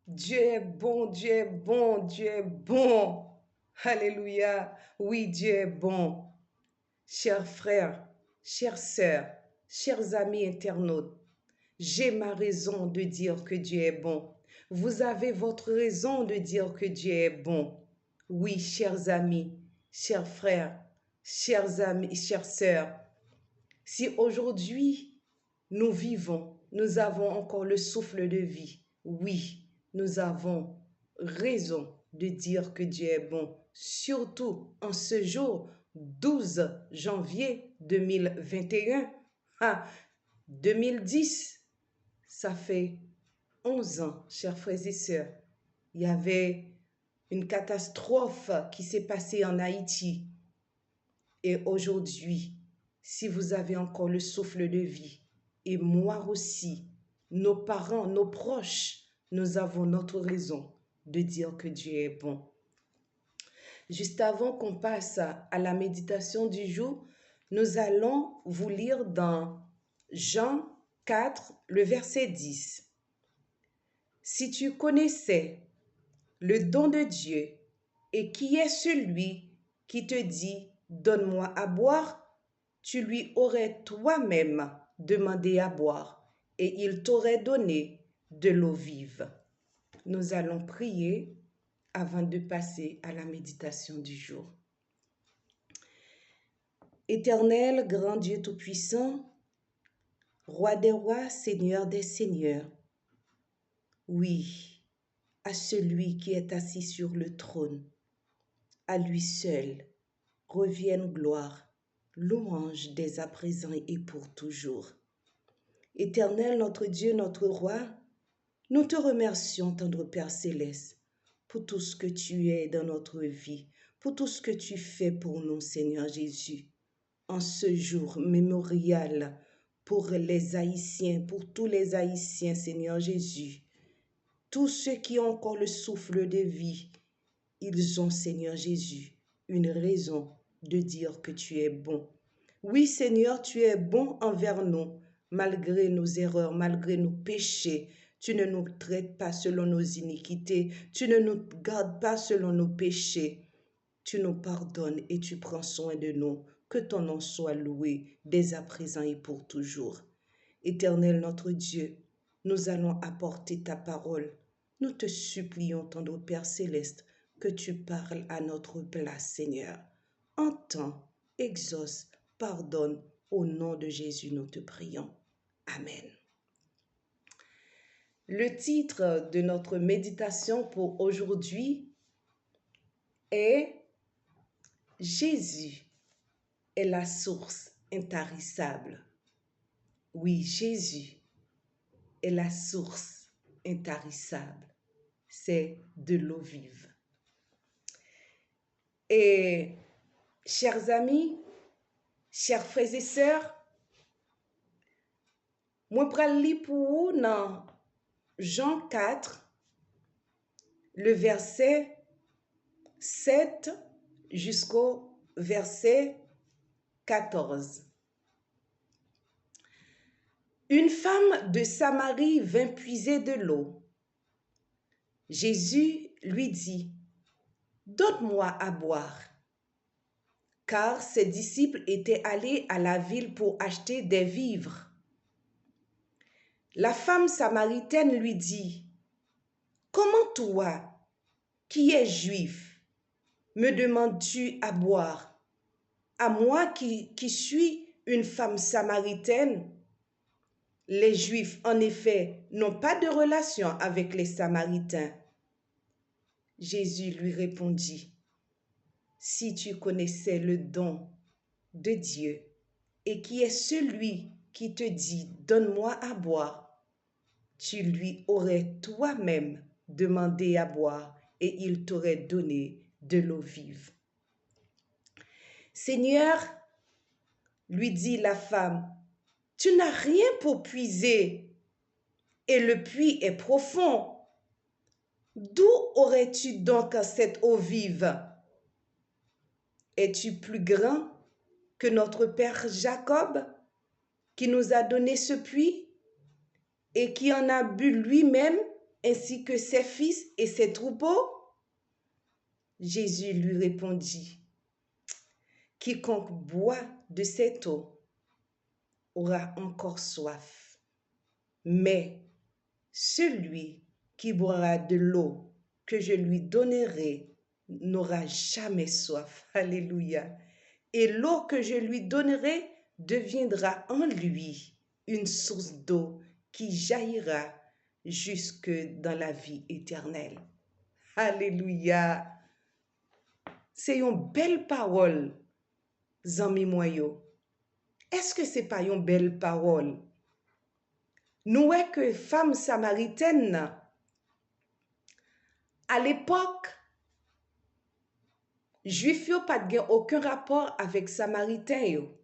Dieu est bon, Dieu est bon, Dieu est bon. Alléluia. Oui, Dieu est bon. Chers frères, chères sœurs, chers amis internautes, j'ai ma raison de dire que Dieu est bon. Vous avez votre raison de dire que Dieu est bon. Oui, chers amis, chers frères, chers amis, chères sœurs, si aujourd'hui nous vivons, nous avons encore le souffle de vie, oui, nous avons raison de dire que Dieu est bon, surtout en ce jour 12 janvier 2021. Ah, 2010, ça fait 11 ans, chers frères et sœurs. Il y avait une catastrophe qui s'est passée en Haïti. Et aujourd'hui, si vous avez encore le souffle de vie, et moi aussi, nos parents, nos proches, nous avons notre raison de dire que Dieu est bon. Juste avant qu'on passe à la méditation du jour, nous allons vous lire dans Jean 4, le verset 10. Si tu connaissais le don de Dieu et qui est celui qui te dit « Donne-moi à boire », tu lui aurais toi-même demandé à boire et il t'aurait donné de l'eau vive. Nous allons prier avant de passer à la méditation du jour. Éternel, grand Dieu Tout-Puissant, Roi des rois, Seigneur des seigneurs, oui, à celui qui est assis sur le trône, à lui seul, revienne gloire, louange dès à présent et pour toujours. Éternel, notre Dieu, notre Roi, nous te remercions, tendre Père Céleste, pour tout ce que tu es dans notre vie, pour tout ce que tu fais pour nous, Seigneur Jésus. En ce jour mémorial pour les Haïtiens, pour tous les Haïtiens, Seigneur Jésus, tous ceux qui ont encore le souffle de vie, ils ont, Seigneur Jésus, une raison de dire que tu es bon. Oui, Seigneur, tu es bon envers nous, malgré nos erreurs, malgré nos péchés. Tu ne nous traites pas selon nos iniquités, tu ne nous gardes pas selon nos péchés. Tu nous pardonnes et tu prends soin de nous. Que ton nom soit loué dès à présent et pour toujours. Éternel notre Dieu, nous allons apporter ta parole. Nous te supplions, tendre Père Céleste, que tu parles à notre place, Seigneur. Entends, exauce, pardonne. Au nom de Jésus, nous te prions. Amen. Le titre de notre méditation pour aujourd'hui est « Jésus est la source intarissable ». Oui, Jésus est la source intarissable. C'est de l'eau vive. Et, chers amis, chers frères et sœurs, moi pral li pour vous dans Jean 4, le verset 7 jusqu'au verset 14. Une femme de Samarie vint puiser de l'eau. Jésus lui dit, « Donne-moi à boire. » Car ses disciples étaient allés à la ville pour acheter des vivres. La femme samaritaine lui dit, « Comment toi, qui es juif, me demandes-tu à boire, à moi qui suis une femme samaritaine? » Les Juifs, en effet, n'ont pas de relation avec les Samaritains. Jésus lui répondit, « Si tu connaissais le don de Dieu et qui est celui qui te dit « Donne-moi à boire », tu lui aurais toi-même demandé à boire et il t'aurait donné de l'eau vive. » Seigneur, lui dit la femme, tu n'as rien pour puiser et le puits est profond. D'où aurais-tu donc cette eau vive? Es-tu plus grand que notre père Jacob qui nous a donné ce puits et qui en a bu lui-même ainsi que ses fils et ses troupeaux? Jésus lui répondit, quiconque boit de cette eau aura encore soif, mais celui qui boira de l'eau que je lui donnerai n'aura jamais soif. Alléluia. Et l'eau que je lui donnerai deviendra en lui une source d'eau qui jaillira jusque dans la vie éternelle. Alléluia. C'est une belle parole, zami moyo. Est-ce que c'est pas une belle parole? Nous voyons que femme samaritaine, à l'époque, Juif yo pas de aucun rapport avec Samaritain yo.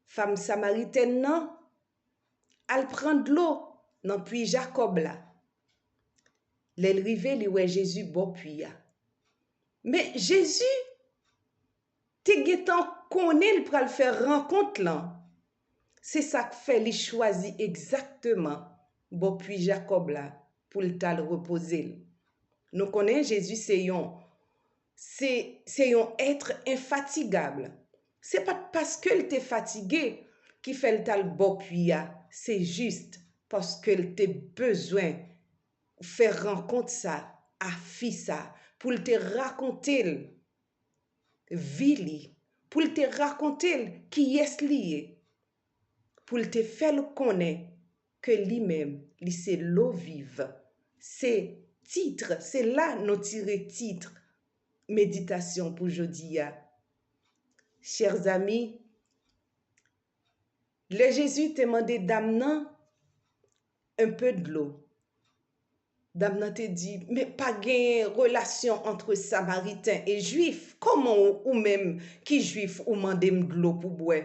Femme samaritaine non, elle prend de l'eau dans puits Jacob là. Elle rive li ouais Jésus bon puits. Mais Jésus te getan connaît pour le faire rencontre là. C'est ça que fait li choisi exactement bon puits Jacob là pour le tal reposer. Nous connaissons Jésus c'est un être infatigable. C'est pas parce qu'elle t'est fatigué qui fait le tal bon puits, c'est juste parce qu'elle t'a besoin de faire rencontre ça à fi ça pour te raconter vie, pour te raconter qui est lié, pour te faire connaître que lui-même, lui c'est l'eau vive. C'est titre, c'est là nous tirer titre méditation pour aujourd'hui. Chers amis, le Jésus te demandé d'amener un peu de l'eau. Dame te dit, mais pas de relation entre Samaritains et Juifs. Comment ou même qui Juif ou mandé de l'eau pour boire?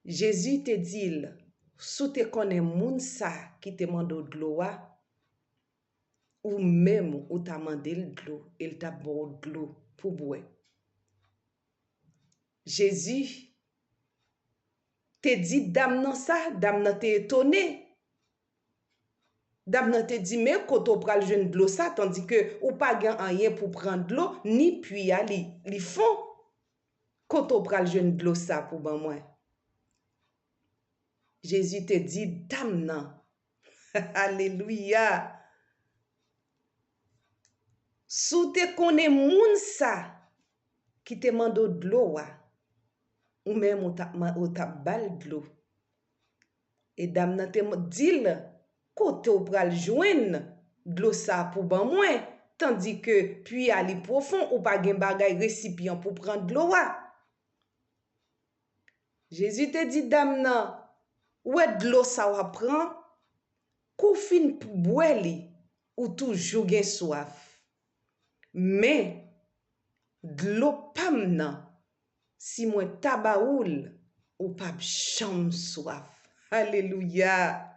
Jésus te dit, si tu connais moun sa qui te mande de l'eau, ou même ou t'a mandé de l'eau, il t'a bon de l'eau pour boire. Jésus te dit, dame nan ça, dame nan te étonné. Dame nan te dit, mais quand on pral jeune de l'eau ça, tandis que ou pas gen rien pour prendre de l'eau, ni puis li fond. Quand on pral jeune de l'eau ça pour ban moi. Jésus te dit, dame nan. Alléluia. Sou te connais moun ça qui te mando de l'eau, ou même ou ta bal de l'eau. Et dame nan te dit, côté ou pral joine de l'eau ça pour ban moi, tandis que puis ali profond ou pas gen bagay récipient pour prendre de l'eau. Jésus te dit dame nan, ouais de l'eau ça ou prend, kou fin pour boire li ou toujours gen soif. Mais de l'eau pam nan, si moi tabaoul ou pas cham soif. Alléluia.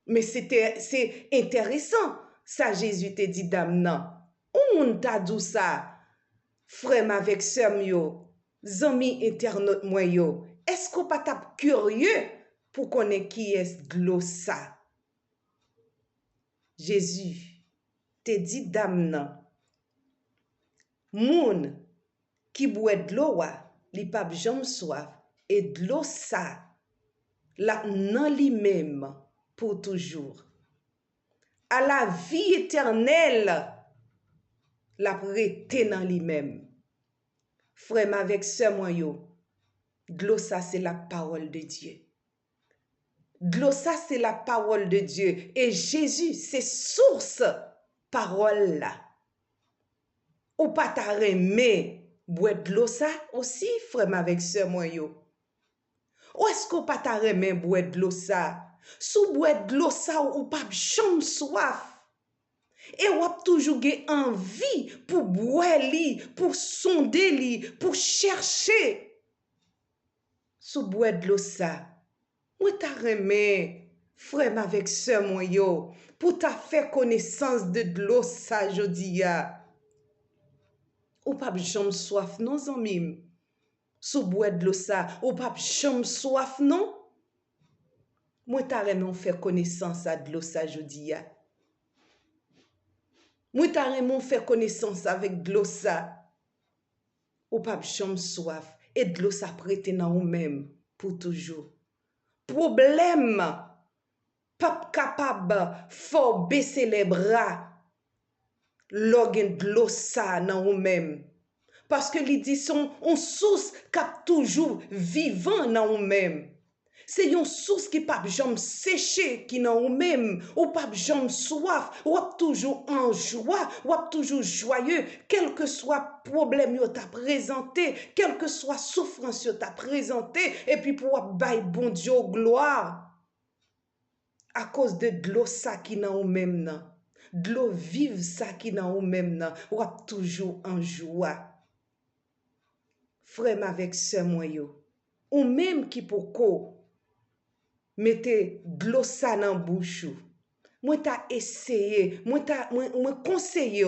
Mais c'est intéressant. Ça, Jésus te dit, dame nan. On t'a dit ça, frère avec sœur yo, zami internaute moi yo. Est-ce qu'on pas tap curieux pour connaître qui est de l'eau ça? Jésus te dit, dame nan. Moun qui boit de l'eau, li pa jam soif, et de l'eau ça, la nan li même pour toujours. À la vie éternelle, la prêté dans lui-même. Frère avec sœur moi yo, de l'eau ça c'est la parole de Dieu. De l'eau ça c'est la parole de Dieu. Et Jésus c'est source parole là. Ou pas ta remé boire de l'eau ça aussi, frère avec sœur moi yo. Ou est-ce qu'on pas ta remé boire de l'eau ça? Sous boire de l'eau ça ou pas chambre soif. Et ou a toujours gen envie pour boire li, pour sonder li, pour chercher. Sous boire de l'eau ça. Ou ta remé frère avec sœur moi yo pour ta faire connaissance de l'eau ça jodi ya. Ou pas jam soif non zanmim. Sou boire de l'eau ça, ou pas jam soif non? Moi, ta remon faire connaissance à de l'eau ça jodi ya. Moi, ta remon faire connaissance avec de l'eau ça. Ou pas jam soif. Et de l'eau ça prête dans ou même pour toujours. Problème. Pas capable, faut baisser les bras. Logen de l'eau ça dans ou même. Parce que les dit sont on source cap toujours vivant dans ou même. C'est une source qui pas jamais séché qui dans ou même ou pas jamais soif ou toujours en joie ou toujours joyeux quel que soit problème yo t'a présenté quelle que soit souffrance yo t'a présenté et puis pour bailler bon Dieu gloire à cause de l'eau ça qui dans ou même nan de l'eau vive ça qui dans ou même nan ou toujours en joie. Frère avec sœur moi yo ou même qui pour mettez de l'eau ça dans bouche. Moi t'a essayé, moi conseillé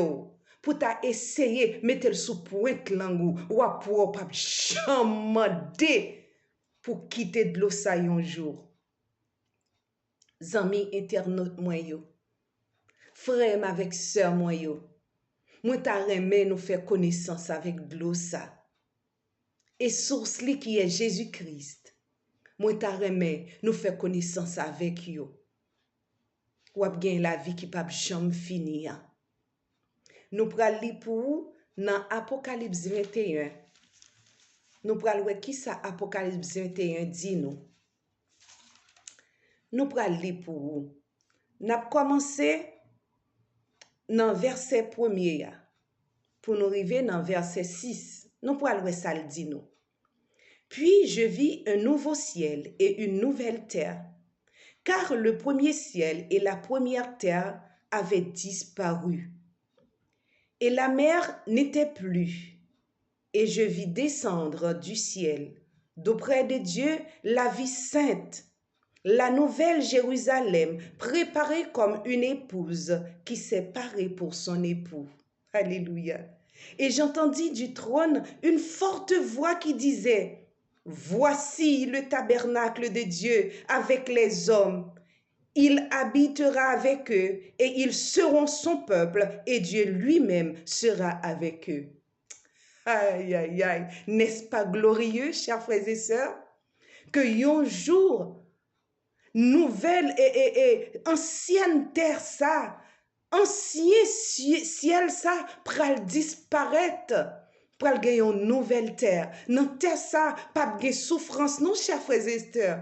pour t'a essayé mettre le sous pointe langue ou pour pas jamais pour quitter de l'eau ça un jour. Zami internaute moi yo. Frère avec sœur moi yo. Moi t'a remet nous faire connaissance avec de l'eau ça. Et source li qui est Jésus-Christ. Moi t'a remet nous faire connaissance avec yo. Ou ap gen la vie qui pa jam fini. Nous pral li pour dans Apocalypse 21. Nous pral wè qui ça Apocalypse 21 dit nous. Nous pral li pour n'a commencé dans verset 1er pour nous arriver dans verset 6. Nous pral wè ça le dit nous. Puis je vis un nouveau ciel et une nouvelle terre. Car le premier ciel et la première terre avaient disparu. Et la mer n'était plus. Et je vis descendre du ciel, d'auprès de Dieu, la vie sainte, la nouvelle Jérusalem, préparée comme une épouse qui s'est parée pour son époux. Alléluia. Et j'entendis du trône une forte voix qui disait, voici le tabernacle de Dieu avec les hommes. Il habitera avec eux et ils seront son peuple et Dieu lui-même sera avec eux. Aïe, aïe, aïe. N'est-ce pas glorieux, chers frères et sœurs, que un jour, nouvelle et ancienne terre ça, ancien ciel ça, pral disparaître. Pral gagner une nouvelle terre. Dans terre ça, pas de souffrance, non, chers frères et sœurs.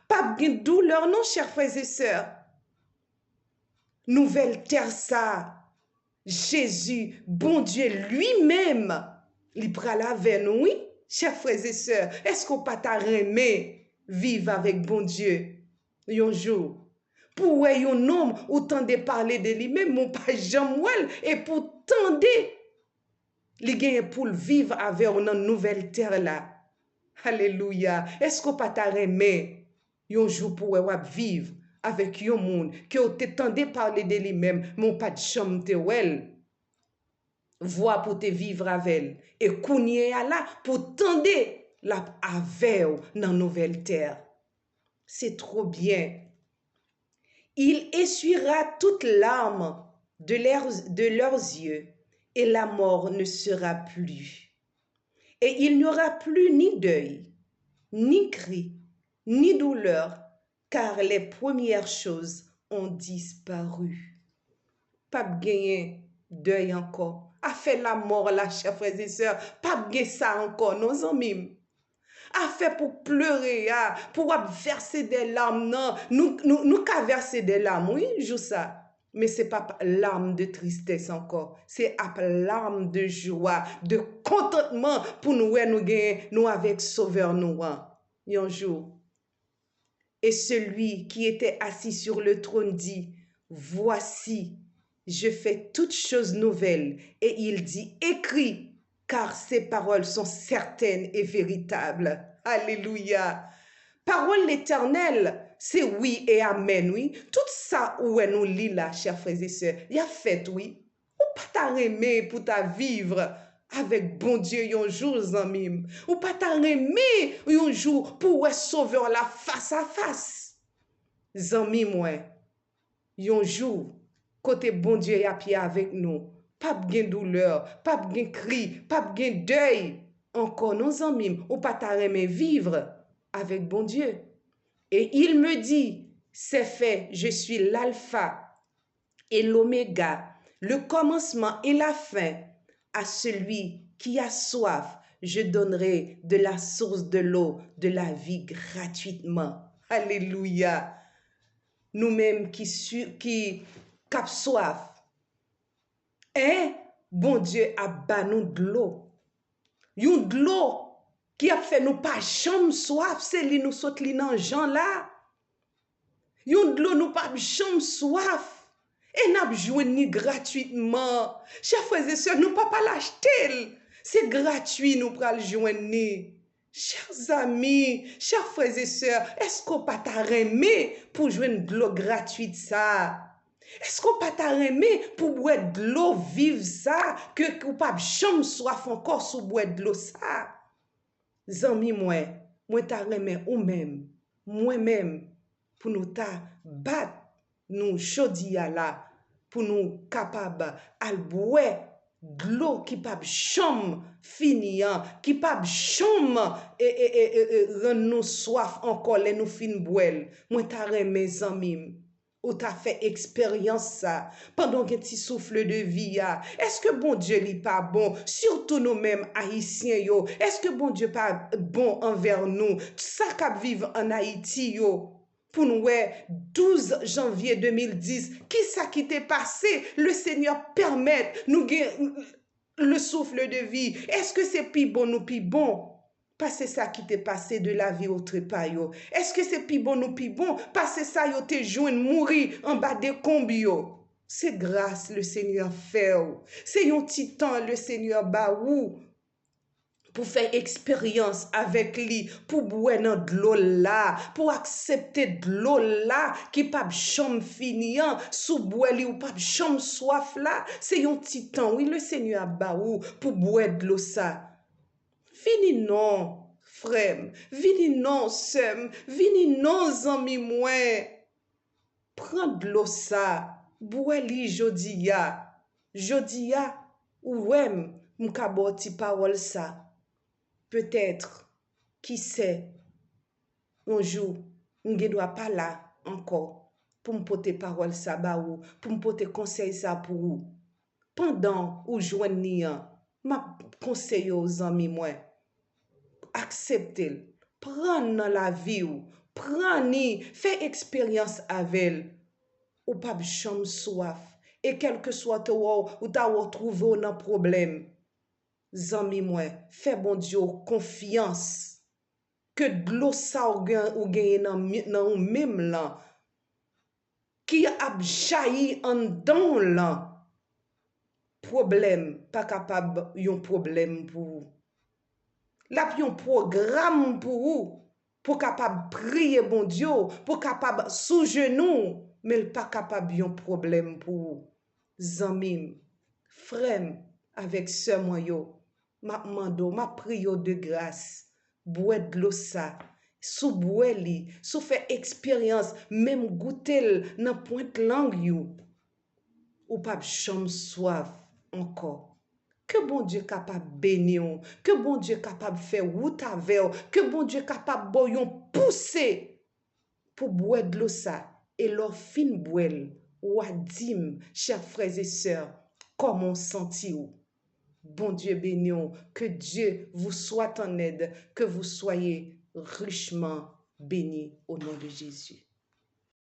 Pas de douleur, non, chers frères et sœurs. Nouvelle terre ça. Jésus, bon Dieu lui-même, il pral avec nous, oui, chers frères et sœurs. Est-ce qu'on pas t'a remet vivre avec bon Dieu un jour? Pour un homme, autant de parler de lui-même, mon pas Jean-Mouel, et pour tendre, il gagne pour vivre avec une nouvelle terre là. Alléluia. Est-ce qu'on pas t'a remet un jour pour vivre avec un monde qui a tendé parler de lui-même, mon pas de chambre te wel. Voix pour te vivre avec elle. Et kounye ya là pour tendre la avec dans nouvelle terre. C'est trop bien. Il essuiera toutes larmes de leurs yeux et la mort ne sera plus. Et il n'y aura plus ni deuil, ni cri, ni douleur, car les premières choses ont disparu. Pas gagner deuil encore. A fait la mort là, chers frères et sœurs. Pas gagner ça encore, nos amis. A fait pour pleurer, pour verser des larmes, non. Nous qu'à verser des larmes, oui, je ça. Mais ce n'est pas larmes de tristesse encore. C'est larmes de joie, de contentement pour nous gagner, nous avec Sauveur nous. Un jour. Et celui qui était assis sur le trône dit, voici, je fais toutes choses nouvelles. Et il dit, écris, car ces paroles sont certaines et véritables. Alléluia. Parole l'éternel, c'est oui et amen, oui. Tout ça où nous lit là, chers frères et sœurs, il a fait, oui. Ou pas t'arrêter pour ta vivre avec bon Dieu un jour, amis. Ou pas t'arrêter un jour pour sauveur la face à face. Zami moi, yon jour, côté bon Dieu y a pied avec nous. Pas gen douleur, pas gen cri, pas gen deuil. Encore nos amis, ou pas ta remen vivre avec bon Dieu. Et il me dit, c'est fait, je suis l'alpha et l'oméga, le commencement et la fin. À celui qui a soif, je donnerai de la source de l'eau, de la vie gratuitement. Alléluia. Nous-mêmes qui cap soif. Et bon Dieu a ba nous de l'eau. Yon de l'eau qui a fait nous pas chambre soif, c'est li nous saute li nan Jean là. Yon de l'eau nous pas chambre soif. Et n'a ni gratuitement. Chers frères et sœurs, nous pas l'acheter. C'est gratuit nous pral joindre. Chers amis, chers frères et sœurs, est-ce qu'on pas t'a remet pour joindre de l'eau gratuite ça? Est-ce qu'on pas t'a remet pour boire de l'eau vive ça? Que ou pas chambre soif encore sous boire de l'eau ça? Zami moi t'a remet ou même, moi-même, pour nous t'a battre nous chaudia là pour nous capables à boire de l'eau qui pas chom finiant qui pas chom rend nous soif encore les nous fin boire moi t'a mes amis ou t'a fait expérience ça pendant un petit souffle de vie est-ce que bon Dieu n'est pas bon surtout nous-mêmes haïtiens yo est-ce que bon Dieu pas bon envers nous ça cap vivre en Haïti yo pour nous, 12 janvier 2010, qui ça qui t'est passé? Le Seigneur permet nous le souffle de vie. Est-ce que c'est plus bon ou plus bon? Parce que ça qui t'est passé de la vie au trépas. Est-ce que c'est plus bon ou plus bon? Parce que ça yo t'es joint mourir en bas des combio. C'est grâce le Seigneur fait. C'est un petit temps le Seigneur baou. Pour faire expérience avec lui, pour boire de l'eau là, pour accepter de l'eau là, qui pas chambre finiant, sous boire ou pas chambre soif là, c'est un petit temps, oui, le Seigneur a baou pour boire de l'eau ça. Vini non, frère, vini non, sœur, vini non, amis moi. Prends de l'eau ça, boire li jodia, ou m'kaboti parole ça. Peut-être, qui sait, un jour, on ne doit pas là encore pour me porter parole ça ou pour me porter conseil ça pour vous. Pendant ou joignez, m'a conseille aux amis moi. Acceptez, prendre dans la vie ou prenez, fais expérience avec elle. Ou pas chambre soif et quel que soit toi ou t'as retrouvé un problème. Zami moi, fais bon Dieu confiance que de l'eau ça ou gagne dans même là qui a jailli en dedans là problème pas capable yon problème pour vous. Là yon programme pour vous pour capable prier bon Dieu pour capable sous genou mais pas capable yon problème pour vous. Zami frère avec ce moyo ma mando, ma prio de grâce, boire de l'eau ça, sous boire li, sous faire expérience, même goûter dans pointe langue you, ou pas chambre soif encore. Que bon Dieu capable bénir, que bon Dieu capable faire route avec, que bon Dieu capable boyon pousser pour boire de l'eau ça, et leur fin boire, ou à dim, chers frères et sœurs, comment senti-vous? Bon Dieu béni, que Dieu vous soit en aide, que vous soyez richement bénis au nom de Jésus.